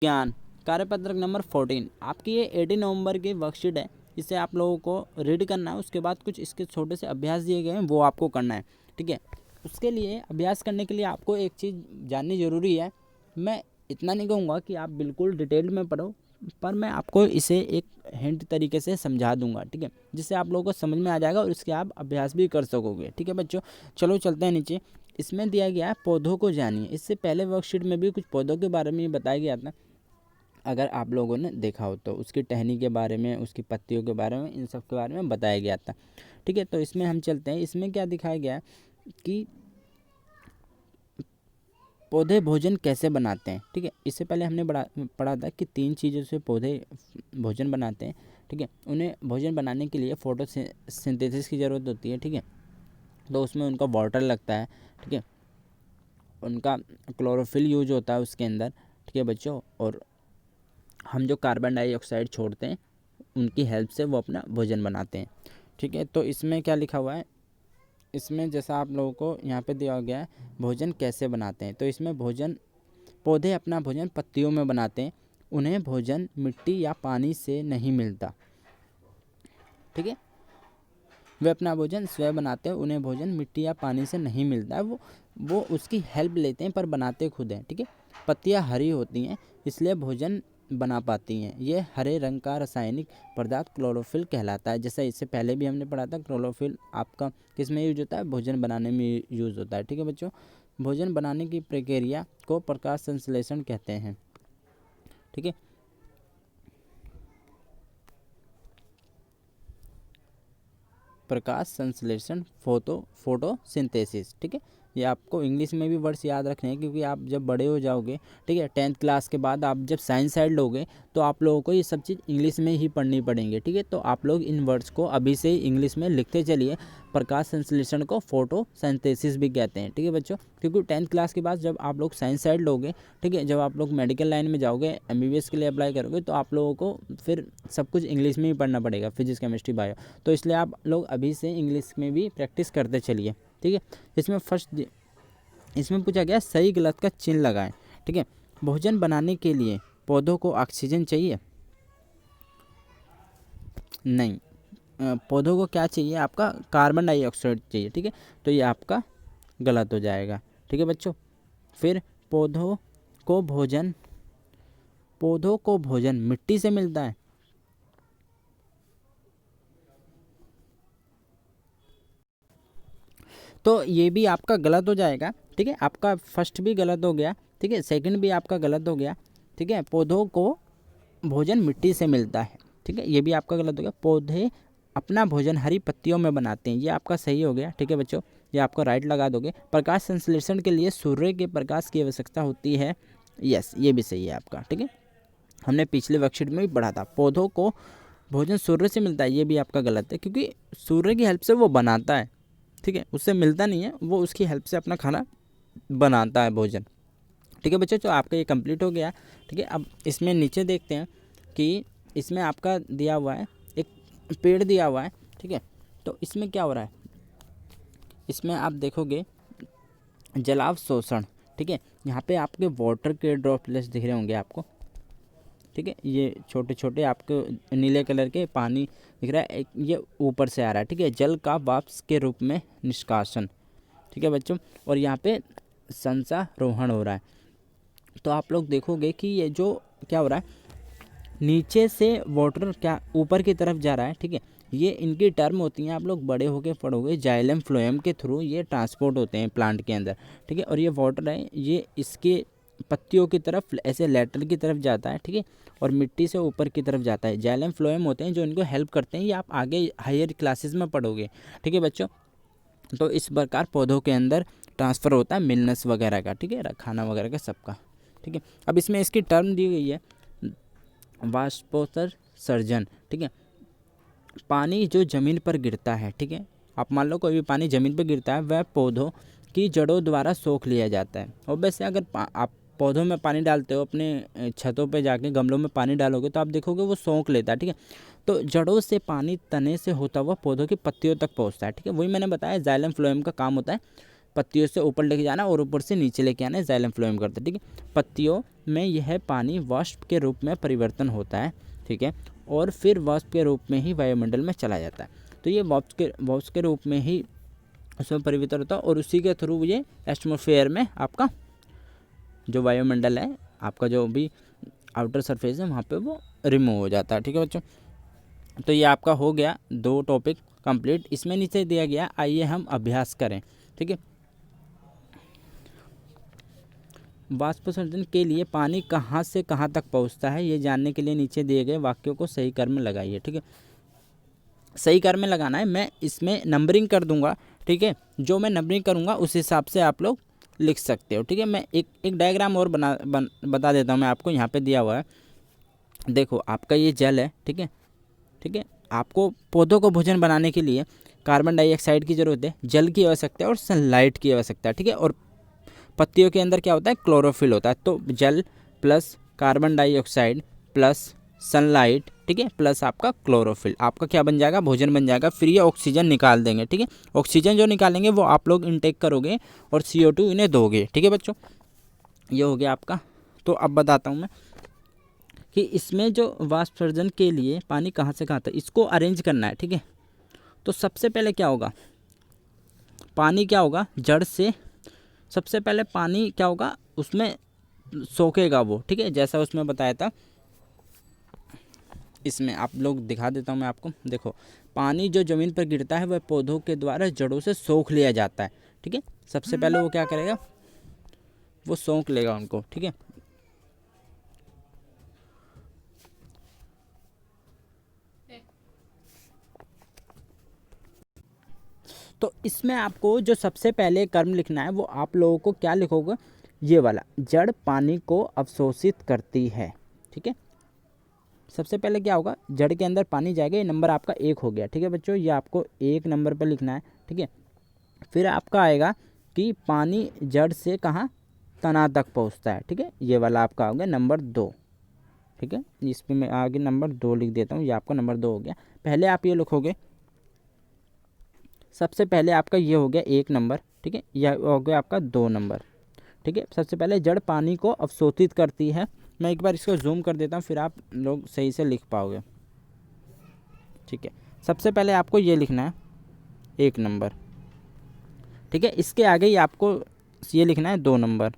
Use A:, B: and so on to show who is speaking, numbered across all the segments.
A: ज्ञान कार्यपत्रक नंबर 14 आपकी ये 18 नवंबर की वर्कशीट है। इसे आप लोगों को रीड करना है। उसके बाद कुछ इसके छोटे से अभ्यास दिए गए हैं, वो आपको करना है। ठीक है, उसके लिए अभ्यास करने के लिए आपको एक चीज़ जाननी ज़रूरी है। मैं इतना नहीं कहूँगा कि आप बिल्कुल डिटेल में पढ़ो, पर मैं आपको इसे एक हिंट तरीके से समझा दूंगा। ठीक है, जिससे आप लोगों को समझ में आ जाएगा और इसके आप अभ्यास भी कर सकोगे। ठीक है बच्चों, चलो चलते हैं नीचे। इसमें दिया गया है पौधों को जानिए। इससे पहले वर्कशीट में भी कुछ पौधों के बारे में बताया गया था, अगर आप लोगों ने देखा हो तो। उसकी टहनी के बारे में, उसकी पत्तियों के बारे में, इन सब के बारे में बताया गया था। ठीक है, तो इसमें हम चलते हैं। इसमें क्या दिखाया गया है कि पौधे भोजन कैसे बनाते हैं। ठीक है, इससे पहले हमने पढ़ा था कि 3 चीज़ों से पौधे भोजन बनाते हैं। ठीक है, उन्हें भोजन बनाने के लिए फोटोसिंथेसिस की ज़रूरत होती है। ठीक है, तो उसमें उनका वाटर लगता है। ठीक है, उनका क्लोरोफिल यूज होता है उसके अंदर। ठीक है बच्चों, और हम जो कार्बन डाइऑक्साइड छोड़ते हैं उनकी हेल्प से वो अपना भोजन बनाते हैं। ठीक है, तो इसमें क्या लिखा हुआ है, इसमें जैसा आप लोगों को यहाँ पे दिया गया है भोजन कैसे बनाते हैं, तो इसमें पौधे अपना भोजन पत्तियों में बनाते हैं। उन्हें भोजन मिट्टी या पानी से नहीं मिलता। ठीक है, वे अपना भोजन स्वयं बनाते हैं। उन्हें भोजन मिट्टी या पानी से नहीं मिलता है, वो उसकी हेल्प लेते हैं, पर बनाते खुद हैं। ठीक है, पत्तियाँ हरी होती हैं, इसलिए भोजन बना पाती हैं। ये हरे रंग का रासायनिक पदार्थ क्लोरोफिल कहलाता है। जैसा इससे पहले भी हमने पढ़ा था, क्लोरोफिल आपका किस में यूज होता है, भोजन बनाने में यूज होता है। ठीक है बच्चों, भोजन बनाने की प्रक्रिया को प्रकाश संश्लेषण कहते हैं। ठीक है, प्रकाश संश्लेषण, फोटोसिंथेसिस। ठीक है, ये आपको इंग्लिश में भी वर्ड्स याद रखने हैं, क्योंकि आप जब बड़े हो जाओगे, ठीक है, 10th क्लास के बाद आप जब साइंस साइड लोगे तो आप लोगों को ये सब चीज़ इंग्लिश में ही पढ़नी पड़ेंगे। ठीक है, तो आप लोग इन वर्ड्स को अभी से ही इंग्लिश में लिखते चलिए। प्रकाश संश्लेषण को फोटोसिंथेसिस भी कहते हैं। ठीक है बच्चों, क्योंकि 10th क्लास के बाद जब आप लोग साइंस साइड लोगे, ठीक है, जब आप लोग मेडिकल लाइन में जाओगे, MBBS के लिए अप्लाई करोगे, तो आप लोगों को फिर सब कुछ इंग्लिश में ही पढ़ना पड़ेगा, फिजिक्स केमिस्ट्री बायो। तो इसलिए आप लोग अभी से इंग्लिश में भी प्रैक्टिस करते चलिए। ठीक है, इसमें पूछा गया सही गलत का चिन्ह लगाएं। ठीक है, भोजन बनाने के लिए पौधों को ऑक्सीजन चाहिए? नहीं, पौधों को क्या चाहिए, आपका कार्बन डाइऑक्साइड चाहिए। ठीक है, तो ये आपका गलत हो जाएगा। ठीक है बच्चों, फिर पौधों को भोजन मिट्टी से मिलता है? तो ये भी आपका गलत हो जाएगा। ठीक है, आपका फर्स्ट भी गलत हो गया। ठीक है, सेकंड भी आपका गलत हो गया। ठीक है, पौधों को भोजन मिट्टी से मिलता है। ठीक है, ये भी आपका गलत हो गया। पौधे अपना भोजन हरी पत्तियों में बनाते हैं, ये आपका सही हो गया। ठीक है बच्चों, ये आपको राइट लगा दोगे। प्रकाश संश्लेषण के लिए सूर्य के प्रकाश की आवश्यकता होती है, यस, ये भी सही है आपका। ठीक है, हमने पिछले वर्कशीट में भी पढ़ा था पौधों को भोजन सूर्य से मिलता है, ये भी आपका गलत है, क्योंकि सूर्य की हेल्प से वो बनाता है। ठीक है, उससे मिलता नहीं है, वो उसकी हेल्प से अपना खाना बनाता है, भोजन। ठीक है बच्चों, तो आपका ये कंप्लीट हो गया। ठीक है, अब इसमें नीचे देखते हैं कि इसमें आपका दिया हुआ है एक पेड़ दिया हुआ है। ठीक है, तो इसमें क्या हो रहा है, इसमें आप देखोगे जलावशोषण। ठीक है, यहाँ पे आपके वाटर के ड्रॉपलेट्स दिख रहे होंगे आपको। ठीक है, ये छोटे छोटे आपको नीले कलर के पानी दिख रहा है, ये ऊपर से आ रहा है। ठीक है, जल का वाष्प के रूप में निष्कासन। ठीक है बच्चों, और यहाँ पे संचारोहण हो रहा है। तो आप लोग देखोगे कि ये जो क्या हो रहा है, नीचे से वाटर क्या ऊपर की तरफ जा रहा है। ठीक है, ये इनकी टर्म होती हैं, आप लोग बड़े होके पढ़ोगे, जाइलम फ्लोएम के थ्रू ये ट्रांसपोर्ट होते हैं प्लांट के अंदर। ठीक है, और ये वाटर है, ये इसके पत्तियों की तरफ ऐसे लेटरल की तरफ जाता है। ठीक है, और मिट्टी से ऊपर की तरफ जाता है। जाइलम फ्लोएम होते हैं जो इनको हेल्प करते हैं, ये आप आगे हायर क्लासेस में पढ़ोगे। ठीक है बच्चों, तो इस प्रकार पौधों के अंदर ट्रांसफ़र होता है मिलनस वगैरह का। ठीक है, खाना वगैरह का सबका। ठीक है, अब इसमें इसकी टर्म दी गई है वाष्पोत्सर्जन। ठीक है, पानी जो ज़मीन पर गिरता है, ठीक है, आप मान लो कोई भी पानी ज़मीन पर गिरता है, वह पौधों की जड़ों द्वारा सोख लिया जाता है। और वैसे अगर आप पौधों में पानी डालते हो, अपने छतों पे जाके गमलों में पानी डालोगे, तो आप देखोगे वो सोख लेता है। ठीक है, तो जड़ों से पानी तने से होता हुआ पौधों की पत्तियों तक पहुंचता है। ठीक है, वही मैंने बताया जाइलम फ्लोएम का काम होता है पत्तियों से ऊपर लेके जाना और ऊपर से नीचे लेके आना, जाइलम फ्लोएम करता है। ठीक है, पत्तियों में यह पानी वाष्प के रूप में परिवर्तन होता है। ठीक है, और फिर वाष्प के रूप में ही वायुमंडल में चला जाता है। तो ये वाष्प के रूप में ही उसमें परिवर्तन होता है और उसी के थ्रू ये एटमॉस्फेयर में आपका जो वायुमंडल है, आपका जो भी आउटर सरफेस है, वहाँ पे वो रिमूव हो जाता है। ठीक है बच्चों, तो ये आपका हो गया 2 टॉपिक कंप्लीट। इसमें नीचे दिया गया, आइए हम अभ्यास करें। ठीक है, वाष्पोत्सर्जन के लिए पानी कहाँ से कहाँ तक पहुँचता है, ये जानने के लिए नीचे दिए गए वाक्यों को सही क्रम में लगाइए। ठीक है, सही क्रम में लगाना है, मैं इसमें नंबरिंग कर दूंगा। ठीक है, जो मैं नंबरिंग करूंगा उस हिसाब से आप लोग लिख सकते हो। ठीक है, मैं एक डायग्राम और बता देता हूँ मैं आपको, यहाँ पे दिया हुआ है। देखो आपका ये जल है। ठीक है, ठीक है, आपको पौधों को भोजन बनाने के लिए कार्बन डाइऑक्साइड की ज़रूरत है, जल की आवश्यकता है और सनलाइट की आवश्यकता है। ठीक है, और पत्तियों के अंदर क्या होता है, क्लोरोफिल होता है। तो जल plus carbon dioxide plus sunlight, ठीक है, प्लस आपका क्लोरोफिल, आपका क्या बन जाएगा, भोजन बन जाएगा। फिर ये ऑक्सीजन निकाल देंगे। ठीक है, ऑक्सीजन जो निकालेंगे वो आप लोग इनटेक करोगे और CO2 इन्हें दोगे। ठीक है बच्चों, ये हो गया आपका। तो अब बताता हूँ मैं कि इसमें जो वाष्पोत्सर्जन के लिए पानी कहाँ से कहाँ तक, इसको अरेंज करना है। ठीक है, तो सबसे पहले क्या होगा, पानी क्या होगा, जड़ से सबसे पहले पानी क्या होगा, उसमें सोखेगा वो। ठीक है, जैसा उसमें बताया था, इसमें आप लोग दिखा देता हूँ मैं आपको। देखो पानी जो ज़मीन पर गिरता है वह पौधों के द्वारा जड़ों से सोख लिया जाता है। ठीक है, सबसे पहले वो क्या करेगा, वो सोख लेगा उनको। ठीक है, तो इसमें आपको जो सबसे पहले कर्म लिखना है वो आप लोगों को क्या लिखोगे, ये वाला, जड़ पानी को अवशोषित करती है। ठीक है, सबसे पहले क्या होगा, जड़ के अंदर पानी जाएगा, ये नंबर आपका 1 हो गया। ठीक है बच्चों, ये आपको 1 नंबर पर लिखना है। ठीक है, फिर आपका आएगा कि पानी जड़ से कहाँ, तना तक पहुँचता है। ठीक है, ये वाला आपका हो गया नंबर 2। ठीक है, इस पर मैं आगे नंबर 2 लिख देता हूँ, ये आपका नंबर 2 हो गया। पहले आप ये लिखोगे, सबसे पहले आपका ये हो गया 1 नंबर। ठीक है, यह हो गया आपका 2 नंबर। ठीक है, सबसे पहले जड़ पानी को अवशोषित करती है। मैं एक बार इसको जूम कर देता हूँ, फिर आप लोग सही से लिख पाओगे। ठीक है, सबसे पहले आपको ये लिखना है 1 नंबर। ठीक है, इसके आगे ही आपको ये लिखना है 2 नंबर।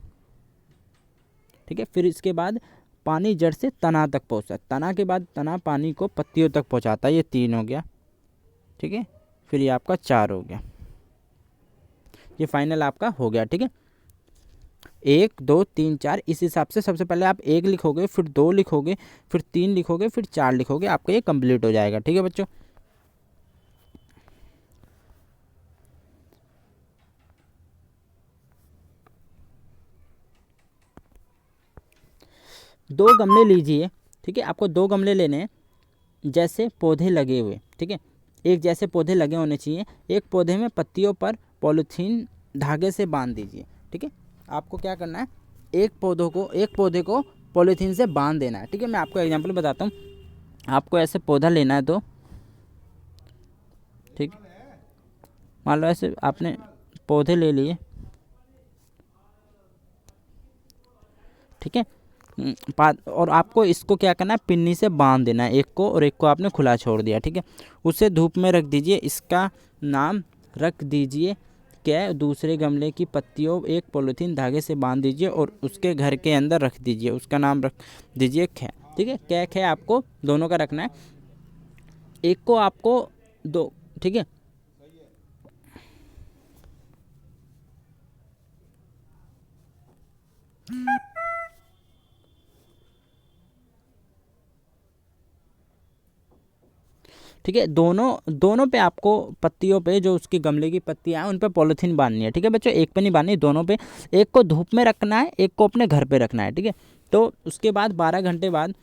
A: ठीक है, फिर इसके बाद पानी जड़ से तना तक पहुँचता है, तना के बाद तना पानी को पत्तियों तक पहुँचाता है, ये 3 हो गया। ठीक है, फिर ये आपका 4 हो गया, ये फाइनल आपका हो गया। ठीक है, 1 2 3 4, इस हिसाब से सबसे पहले आप 1 लिखोगे, फिर 2 लिखोगे, फिर 3 लिखोगे, फिर 4 लिखोगे, आपका ये कंप्लीट हो जाएगा। ठीक है बच्चों, दो गमले लीजिए। ठीक है, आपको 2 गमले लेने हैं, जैसे पौधे लगे हुए। ठीक है, एक जैसे पौधे लगे होने चाहिए। एक पौधे में पत्तियों पर पॉलीथीन धागे से बांध दीजिए। ठीक है, आपको क्या करना है, एक पौधे को पॉलीथीन से बांध देना है। ठीक है, मैं आपको एग्जांपल बताता हूँ। आपको ऐसे पौधा लेना है, तो ठीक, मान लो ऐसे आपने पौधे ले लिए। ठीक है, और आपको इसको क्या करना है, पिन्नी से बांध देना है, एक को, और एक को आपने खुला छोड़ दिया। ठीक है, उसे धूप में रख दीजिए। इसका नाम रख दीजिए क्या, दूसरे गमले की पत्तियों एक पॉलीथीन धागे से बांध दीजिए और उसके घर के अंदर रख दीजिए। उसका नाम रख दीजिए खे। ठीक है, क्या खे आपको दोनों का रखना है, एक को आपको दो। ठीक है, ठीक है, दोनों पे आपको पत्तियों पे, जो उसके गमले की पत्तियां हैं उन पे पॉलीथीन बांधनी है। ठीक है बच्चों, एक पे नहीं बांधनी, दोनों पे। एक को धूप में रखना है, एक को अपने घर पे रखना है। ठीक है, तो उसके बाद 12 घंटे बाद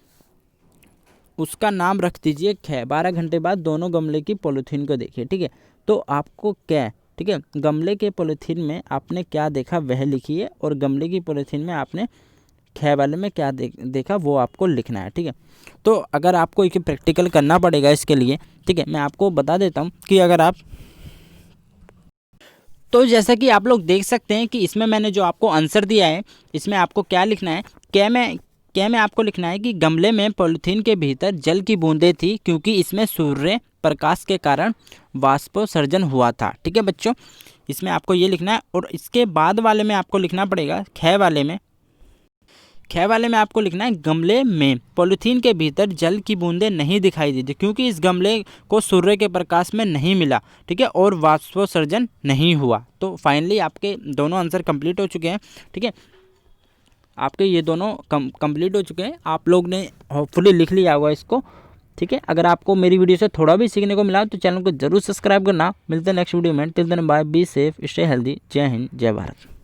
A: उसका नाम रख दीजिए खे। 12 घंटे बाद दोनों गमले की पॉलीथीन को देखिए। ठीक है, तो आपको क्या, ठीक है, गमले के पॉलीथीन में आपने क्या देखा वह लिखिए, और गमले की पॉलीथीन में आपने खे वाले में क्या देखा वो आपको लिखना है। ठीक है, तो अगर आपको एक प्रैक्टिकल करना पड़ेगा इसके लिए। ठीक है, मैं आपको बता देता हूँ कि अगर आप, तो जैसा कि आप लोग देख सकते हैं कि इसमें मैंने जो आपको आंसर दिया है, इसमें आपको क्या लिखना है, क्या में आपको लिखना है कि गमले में पॉलीथीन के भीतर जल की बूंदें थी क्योंकि इसमें सूर्य प्रकाश के कारण वाष्पोत्सर्जन हुआ था। ठीक है बच्चों, इसमें आपको ये लिखना है। और इसके बाद वाले में आपको लिखना पड़ेगा ख वाले में आपको लिखना है गमले में पॉलीथीन के भीतर जल की बूंदें नहीं दिखाई दी थी क्योंकि इस गमले को सूर्य के प्रकाश में नहीं मिला। ठीक है, और वाष्पोत्सर्जन नहीं हुआ। तो फाइनली आपके दोनों आंसर कंप्लीट हो चुके हैं। ठीक है, आपके ये दोनों कंप्लीट हो चुके हैं। आप लोग ने होपफुली लिख लिया होगा इसको। ठीक है, अगर आपको मेरी वीडियो से थोड़ा भी सीखने को मिला तो चैनल को जरूर सब्सक्राइब करना। मिलते हैं नेक्स्ट वीडियो में। Till then bye, be safe, stay healthy. जय हिंद, जय भारत।